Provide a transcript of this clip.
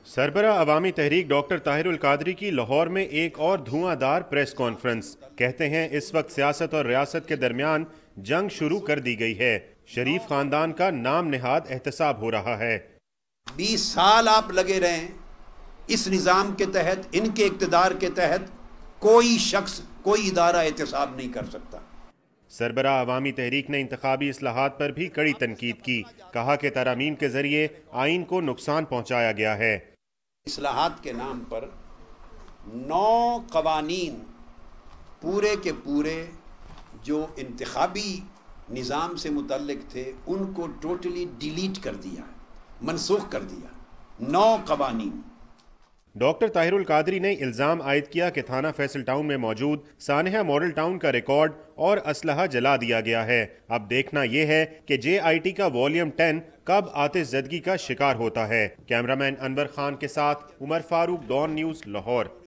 सरबराह अवामी तहरीक doctor Tahirul Qadri की लाहौर में एक और धुआंधार प्रेस कॉन्फ्रेंस। कहते हैं इस वक्त सियासत और रियासत के दरमियान जंग शुरू कर दी गई है। शरीफ खानदान का नाम नेहाद एहतसाब हो रहा है। 20 साल आप लगे रहें इस निज़ाम के तहत, इनके इक़्तिदार के तहत कोई शख्स, कोई इदारा एहतसाब नहीं कर सकता। सरबराह अवामी तहरीक ने इंतखाबी इस्लाहात पर भी कड़ी तनकीद की। कहा कि तरामीम के जरिए आइन को नुकसान पहुंचाया गया है। इस्लाहात के नाम पर 9 कवानीन पूरे के पूरे जो इंतखाबी निज़ाम से मुतल्लिक थे उनको टोटली डिलीट कर दिया, मनसूख कर दिया। 9 कवानीन। डॉक्टर ताहिरुल कादरी ने इल्ज़ाम आयद किया कि थाना फैसल टाउन में मौजूद सानहा मॉडल टाउन का रिकॉर्ड और असलहा जला दिया गया है। अब देखना यह है कि JIT का वॉल्यूम 10 कब आतिशज़दगी का शिकार होता है। कैमरामैन अनवर खान के साथ उमर फारूक, डॉन न्यूज़, लाहौर।